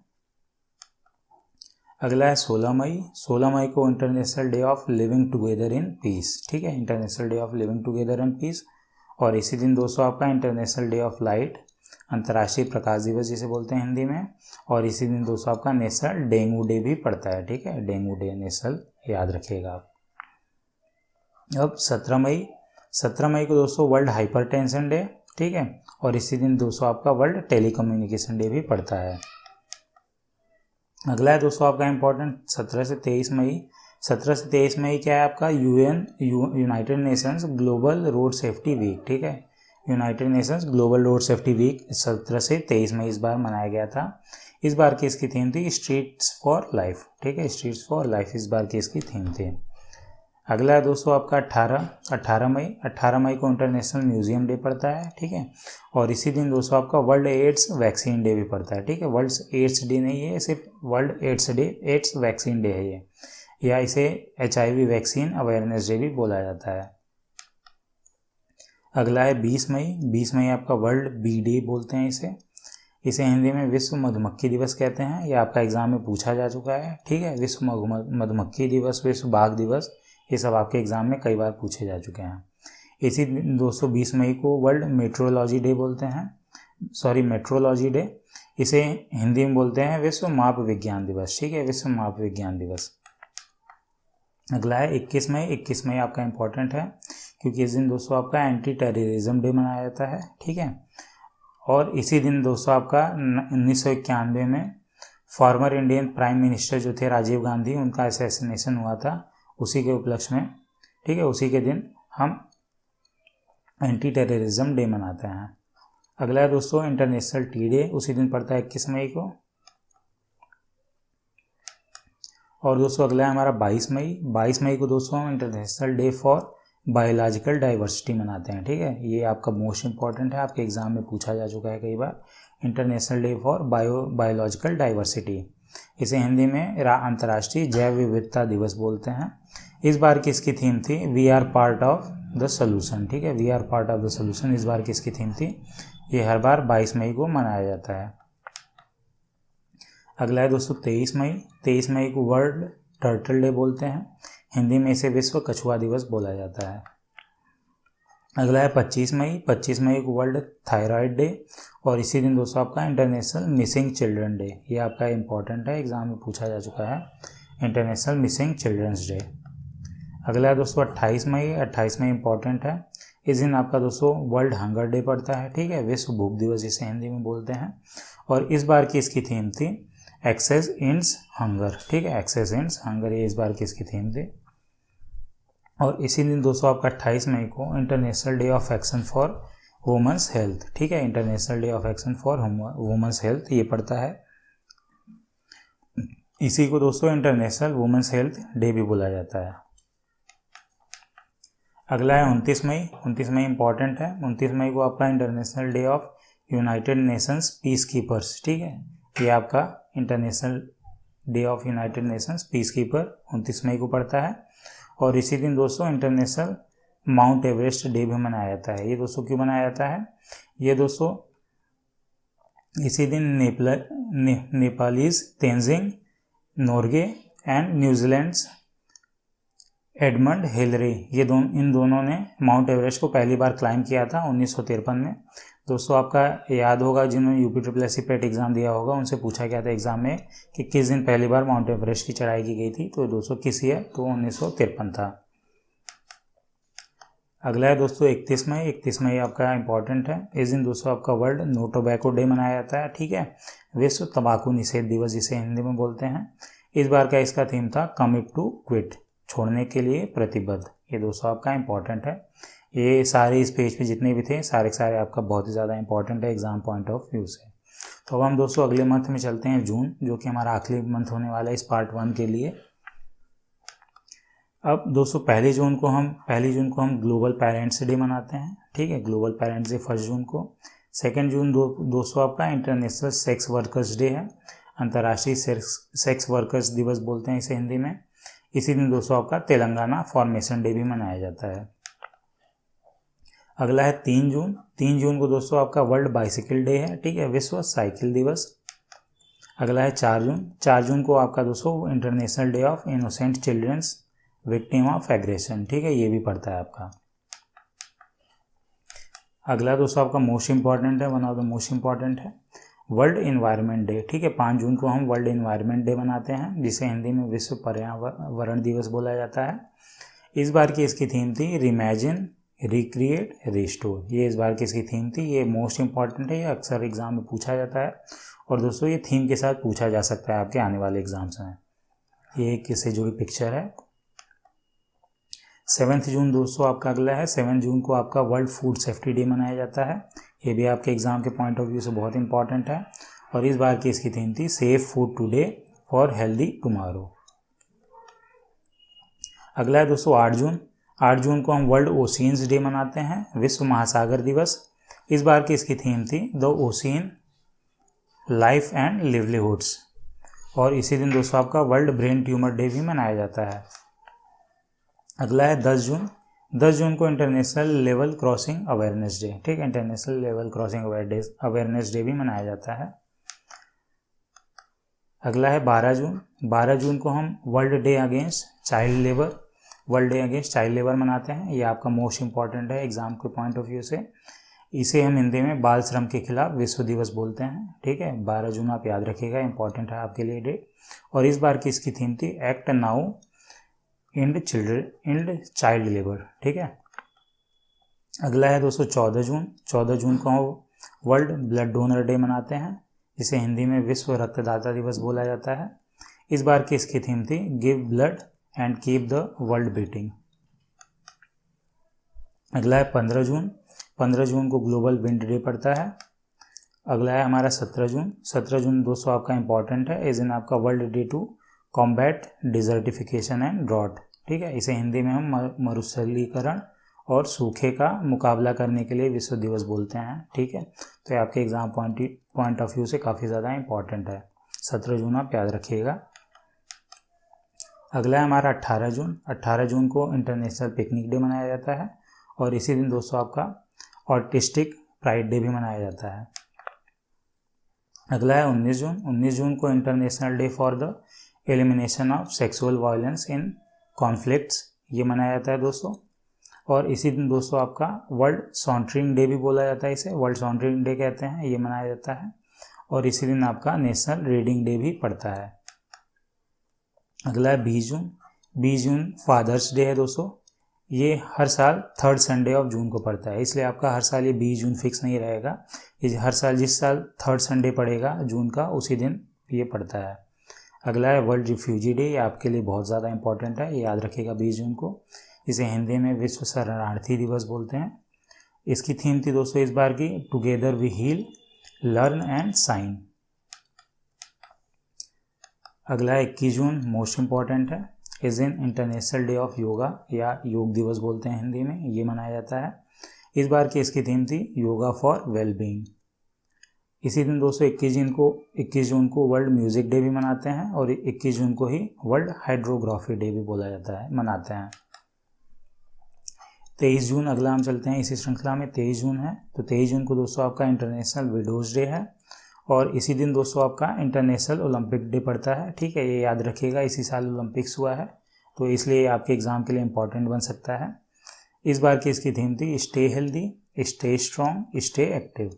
अगला है 16 मई। 16 मई को international day of living together in peace. ठीक है, international day of living together in peace, और इसी दिन दोस्तों आपका इंटरनेशनल डे ऑफ लाइट, अंतर्राष्ट्रीय प्रकाश दिवस जिसे बोलते हैं हिंदी में, और इसी दिन दोस्तों आपका नेशनल डेंगू डे भी पड़ता है। ठीक है, डेंगू डे नेशनल, याद रखिएगा आप। अब 17 मई। 17 मई को दोस्तों वर्ल्ड हाइपरटेंशन डे। ठीक है, और इसी दिन दोस्तों आपका वर्ल्ड टेलीकम्युनिकेशन डे भी पड़ता है। अगला है दोस्तों आपका इंपॉर्टेंट 17 से 23 मई। 17 से 23 मई क्या है आपका United Nations global road safety week. ठीक है, United Nations global road safety week 17 से 23 मई इस बार मनाया गया था। इस बार की इसकी थीम थी स्ट्रीट्स फॉर लाइफ। ठीक है, स्ट्रीट्स फॉर लाइफ इस बार की इसकी थीम थी। अगला है दोस्तों आपका 18 मई। 18 मई को इंटरनेशनल म्यूजियम डे पड़ता है। ठीक है, और इसी दिन दोस्तों आपका वर्ल्ड एड्स वैक्सीन डे भी पड़ता है। ठीक है, वर्ल्ड एड्स डे नहीं है, सिर्फ वर्ल्ड एड्स वैक्सीन डे है ये, या इसे HIV वैक्सीन अवेयरनेस डे भी बोला जाता है। अगला है 20 मई। 20 मई आपका वर्ल्ड बी डे बोलते हैं इसे हिंदी में विश्व मधुमक्खी दिवस कहते हैं। यह आपका एग्जाम में पूछा जा चुका है। ठीक है, विश्व मधुमक्खी दिवस, विश्व बाघ दिवस, ये सब आपके एग्जाम में कई बार पूछे जा चुके हैं। इसी दिन दोस्तों 20 मई को वर्ल्ड मेट्रोलॉजी डे बोलते हैं, मेट्रोलॉजी डे, इसे हिंदी में बोलते हैं विश्व माप विज्ञान दिवस। ठीक है, विश्व माप विज्ञान दिवस। अगला है 21 मई। 21 मई आपका इंपॉर्टेंट है, क्योंकि इस दिन दोस्तों आपका एंटी टेररिज्म डे मनाया जाता है। ठीक है, और इसी दिन दोस्तों आपका 1991 में फॉर्मर इंडियन प्राइम मिनिस्टर जो थे राजीव गांधी, उनका असैसिनेशन हुआ था, उसी के उपलक्ष्य में। ठीक है, उसी के दिन हम एंटी टेररिज्म डे मनाते हैं। अगला है दोस्तों इंटरनेशनल टी डे, उसी दिन पड़ता है 21 मई को। और दोस्तों अगला है हमारा 22 मई। 22 मई को दोस्तों international day for biological diversity मनाते हैं। ठीक है, ये आपका मोस्ट इंपॉर्टेंट है, आपके एग्जाम में पूछा जा चुका है कई बार। International day for biological diversity, इसे हिंदी में अंतर्राष्ट्रीय जैव विविधता दिवस बोलते हैं। इस बार की इसकी थीम थी we are part of the solution. ठीक है, we are part of the solution इस बार की इसकी थीम थी। ये हर बार 22 मई को मनाया जाता है। अगला है दोस्तों 23 मई। 23 मई को वर्ल्ड टर्टल डे बोलते हैं, हिंदी में इसे विश्व कछुआ दिवस बोला जाता है। अगला है 25 मई। 25 मई को वर्ल्ड थायराइड डे, और इसी दिन दोस्तों आपका इंटरनेशनल मिसिंग चिल्ड्रन डे, ये आपका इंपॉर्टेंट है, एग्जाम में पूछा जा चुका है, इंटरनेशनल मिसिंग चिल्ड्रंस डे। अगला है दोस्तों 28 मई। 28 मई इंपॉर्टेंट है, इस दिन आपका दोस्तों वर्ल्ड हंगर डे पड़ता है। ठीक है, विश्व भूख दिवस जिसे हिंदी में बोलते हैं, और इस बार की इसकी थीम थी एक्सेस इंड्स हंगर। ठीक है, एक्सेस इंड्स हंगर, ये इस बार की इसकी थीम थी। और इसी दिन दोस्तों आपका 28 मई को international day of action for women's health. ठीक है, international day of action for women's health ये पड़ता है। इसी को दोस्तों इंटरनेशनल वुमेंस हेल्थ डे भी बोला जाता है। अगला है 29 मई। 29 मई इंपॉर्टेंट है, 29 मई को आपका international day of United Nations peace keepers. ठीक है, ये आपका international day of United Nations piece keeper 29 मई को पड़ता है। और इसी दिन दोस्तों इंटरनेशनल माउंट एवरेस्ट डे भी मनाया जाता है। ये दोस्तों क्यों मनाया जाता है? ये दोस्तों इसी दिन Nepalese Tenzing Norgay and New Zealand's Edmund Hillary, ये इन दोनों ने माउंट एवरेस्ट को पहली बार क्लाइम किया था 1953 में। दोस्तों आपका याद होगा, जिन्होंने UPSSC पेट एग्जाम दिया होगा उनसे पूछा गया था एग्जाम में कि किस दिन पहली बार माउंट एवरेस्ट की चढ़ाई की गई थी, तो दोस्तों किस ईयर, तो 1953 था। अगला है दोस्तों 31 मई। 31 मई आपका इंपॉर्टेंट है, इस दिन दोस्तों आपका वर्ल्ड नो टोबैको डे मनाया जाता है। ठीक है, विश्व तंबाकू निषेध दिवस जिसे हिंदी में बोलते हैं। इस बार का इसका थीम था कमिट टू क्विट, छोड़ने के लिए प्रतिबद्ध। ये दोस्तों आपका इंपॉर्टेंट है। ये सारे इस पेज पे जितने भी थे सारे सारे आपका बहुत ही ज़्यादा इंपॉर्टेंट है एग्जाम पॉइंट ऑफ व्यू से। तो अब हम दोस्तों अगले मंथ में चलते हैं, जून, जो कि हमारा आखिरी मंथ होने वाला है इस पार्ट 1 के लिए। अब दोस्तों पहली जून को हम ग्लोबल पेरेंट्स डे मनाते हैं। ठीक है, ग्लोबल पेरेंट्स डे 1 जून को। 2 जून दोस्तों आपका इंटरनेशनल सेक्स वर्कर्स डे है, अंतर्राष्ट्रीय सेक्स वर्कर्स दिवस बोलते हैं इसे हिंदी में। इसी दिन दोस्तों आपका तेलंगाना फॉर्मेशन डे भी मनाया जाता है। अगला है 3 जून। 3 जून को दोस्तों आपका वर्ल्ड बाइसिकल डे है। ठीक है, विश्व साइकिल दिवस। अगला है 4 जून। 4 जून को आपका दोस्तों international day of innocent children's victim of aggression. ठीक है, ये भी पड़ता है आपका। अगला दोस्तों आपका मोस्ट इंपॉर्टेंट है, one of the most important है वर्ल्ड इन्वायरमेंट डे। ठीक है, 5 जून को हम वर्ल्ड इन्वायरमेंट डे मनाते हैं, जिसे हिंदी में विश्व पर्यावरण दिवस बोला जाता है। इस बार की इसकी थीम थी रिमैजिन रिक्रिएट रिस्टोर, ये इस बार की इसकी थीम थी। ये मोस्ट इंपॉर्टेंट है, ये अक्सर एग्जाम में पूछा जाता है, और दोस्तों ये थीम के साथ पूछा जा सकता है आपके आने वाले एग्जाम्स में। ये एक इससे जुड़ी पिक्चर है। 7 जून दोस्तों आपका अगला है। 7 जून को आपका वर्ल्ड फूड सेफ्टी डे मनाया जाता है। ये भी आपके एग्जाम के पॉइंट ऑफ व्यू से बहुत इंपॉर्टेंट है, और इस बार की इसकी थीम थी safe food today for healthy tomorrow. अगला है दोस्तों 8 जून। 8 जून को हम वर्ल्ड ओशियंस डे मनाते हैं, विश्व महासागर दिवस। इस बार की इसकी थीम थी द ओशियन लाइफ एंड लिवलीहुड्स, और इसी दिन दोस्तों आपका वर्ल्ड ब्रेन ट्यूमर डे भी मनाया जाता है। अगला है 10 जून। 10 जून को international level crossing awareness day. ठीक है, international level crossing awareness day भी मनाया जाता है। अगला है 12 जून। 12 जून को हम world day against child labour मनाते हैं। ये आपका मोस्ट इंपॉर्टेंट है एग्जाम के पॉइंट ऑफ व्यू से। इसे हम हिंदी में बाल श्रम के खिलाफ विश्व दिवस बोलते हैं। ठीक है, 12 जून आप याद रखिएगा, इंपॉर्टेंट है आपके लिए डे। और इस बार की इसकी थीम थी act now end child labour. ठीक है, अगला है दोस्तों 14 जून। 14 जून को हम वर्ल्ड ब्लड डोनर डे मनाते हैं, जिसे हिंदी में विश्व रक्तदाता दिवस बोला जाता है। इस बार की इसकी थीम थी give blood and keep the world beating. अगला है 15 जून। 15 जून को ग्लोबल विंड डे पड़ता है। अगला है हमारा 17 जून। 17 जून दोस्तों आपका इंपॉर्टेंट है, इस दिन आपका world day to combat desertification and drought. ठीक है, इसे हिंदी में हम मरुस्थलीकरण और सूखे का मुकाबला करने के लिए विश्व दिवस बोलते हैं। ठीक है, तो ये आपके एग्ज़ाम पॉइंट ऑफ व्यू से काफ़ी ज़्यादा इम्पॉर्टेंट है। 17 जून आप याद रखिएगा। अगला है हमारा 18 जून। 18 जून को इंटरनेशनल पिकनिक डे मनाया जाता है और इसी दिन दोस्तों आपका ऑटिस्टिक प्राइड डे भी मनाया जाता है। अगला है 19 जून। 19 जून को international day for the elimination of sexual violence in conflicts ये मनाया जाता है दोस्तों। और इसी दिन दोस्तों आपका वर्ल्ड सॉन्टरिंग डे भी बोला जाता है, इसे वर्ल्ड सॉन्टरिंग डे कहते हैं, ये मनाया जाता है। और इसी दिन आपका नेशनल रीडिंग डे भी पड़ता है। अगला है 20 जून। 20 जून फादर्स डे है दोस्तों। ये हर साल 3rd संडे ऑफ जून को पड़ता है, इसलिए आपका हर साल ये 20 जून फिक्स नहीं रहेगा। ये हर साल जिस साल 3rd संडे पड़ेगा जून का उसी दिन ये पड़ता है। अगला है वर्ल्ड रिफ्यूजी डे। ये आपके लिए बहुत ज़्यादा इंपॉर्टेंट है, ये याद रखिएगा 20 जून को। इसे हिंदी में विश्व शरणार्थी दिवस बोलते हैं। इसकी थीम थी दोस्तों इस बार की together we heal, learn and shine. अगला है 21 जून, मोस्ट इम्पॉर्टेंट है। इस दिन इंटरनेशनल डे ऑफ योगा या योग दिवस बोलते हैं हिंदी में, ये मनाया जाता है। इस बार की इसकी थीम थी योगा फॉर वेलबींग। इसी दिन दोस्तों 21 जून को वर्ल्ड म्यूजिक डे भी मनाते हैं और 21 जून को ही वर्ल्ड हाइड्रोग्राफी डे भी बोला जाता है, मनाते हैं। 23 जून अगला हम चलते हैं इसी श्रृंखला में। 23 जून है, तो 23 जून को दोस्तों आपका इंटरनेशनल विडोज डे है और इसी दिन दोस्तों आपका इंटरनेशनल ओलंपिक डे पड़ता है। ठीक है, ये याद रखिएगा, इसी साल ओलंपिक्स हुआ है तो इसलिए आपके एग्जाम के लिए इम्पॉर्टेंट बन सकता है। इस बार की इसकी थीम थी stay healthy, stay strong, stay active.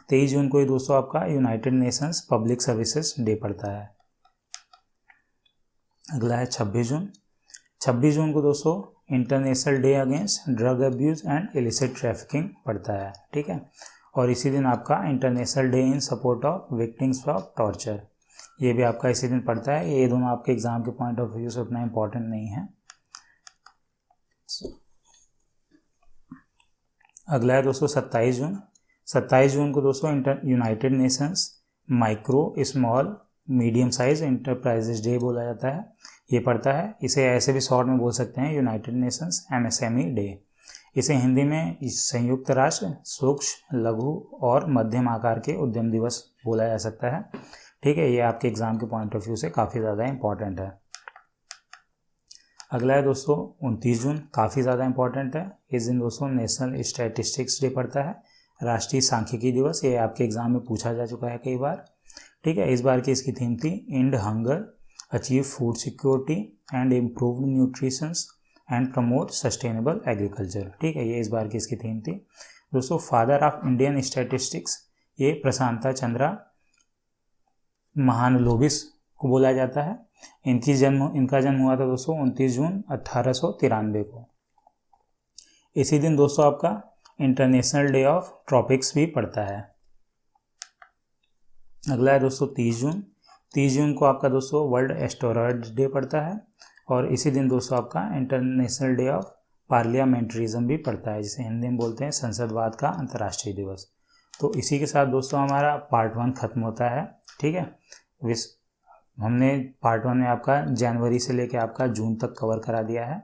23 जून को ही दोस्तों आपका United Nations public services day पड़ता है। अगला है 26 जून। 26 जून को दोस्तों international day against drug abuse and illicit trafficking पड़ता है। ठीक है, और इसी दिन आपका international day in support of victims of torture, ये भी आपका इसी दिन पड़ता है। ये दोनों आपके एग्जाम के पॉइंट ऑफ व्यू से उतना इम्पोर्टेंट नहीं है। अगला है दोस्तों 27 जून। 27 जून को दोस्तों United Nations micro small medium size enterprises day बोला जाता है, ये पड़ता है। इसे ऐसे भी शॉर्ट में बोल सकते हैं यूनाइटेड नेशंस MSME डे। इसे हिंदी में संयुक्त राष्ट्र सूक्ष्म, लघु और मध्यम आकार के उद्यम दिवस बोला जा सकता है। ठीक है, ये आपके एग्जाम के पॉइंट ऑफ व्यू से काफ़ी ज़्यादा इंपॉर्टेंट है। अगला है दोस्तों 29 जून, काफ़ी ज़्यादा इंपॉर्टेंट है। इस दिन दोस्तों नेशनल स्टैटिस्टिक्स डे पड़ता है, राष्ट्रीय सांख्यिकी दिवस। ये आपके एग्जाम में पूछा जा चुका है कई बार। ठीक है, इस बार की इसकी थीम थी and hunger, achieve food security and improve nutritions and promote sustainable agriculture. ठीक है, ये इस बार की इसकी थीम थी दोस्तों। फादर ऑफ इंडियन स्टैटिस्टिक्स ये प्रशांता चंद्रा महालनोबिस को बोला जाता है। इनका जन्म हुआ था दोस्तों 29 जून 1893 को। इसी दिन दोस्तों आपका इंटरनेशनल डे ऑफ ट्रॉपिक्स भी पड़ता है। अगला है दोस्तों 30 जून। 30 जून को आपका दोस्तों वर्ल्ड एस्टेरॉयड डे पड़ता है और इसी दिन दोस्तों आपका इंटरनेशनल डे ऑफ पार्लियामेंट्रिज्म भी पड़ता है, जिसे हिंदी में बोलते हैं संसदवाद का अंतर्राष्ट्रीय दिवस। तो इसी के साथ दोस्तों हमारा पार्ट 1 खत्म होता है। ठीक है, हमने पार्ट 1 में आपका जनवरी से लेकर आपका जून तक कवर करा दिया है।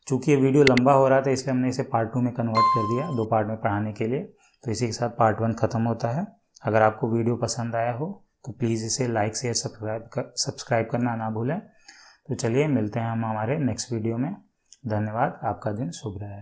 चूँकि ये वीडियो लंबा हो रहा था इसलिए हमने इसे पार्ट 2 में कन्वर्ट कर दिया, 2 पार्ट में पढ़ाने के लिए। तो इसी के साथ पार्ट 1 खत्म होता है। अगर आपको वीडियो पसंद आया हो तो प्लीज़ इसे लाइक शेयर सब्सक्राइब करना ना भूलें। तो चलिए मिलते हैं हम हमारे नेक्स्ट वीडियो में। धन्यवाद, आपका दिन शुभ रहे।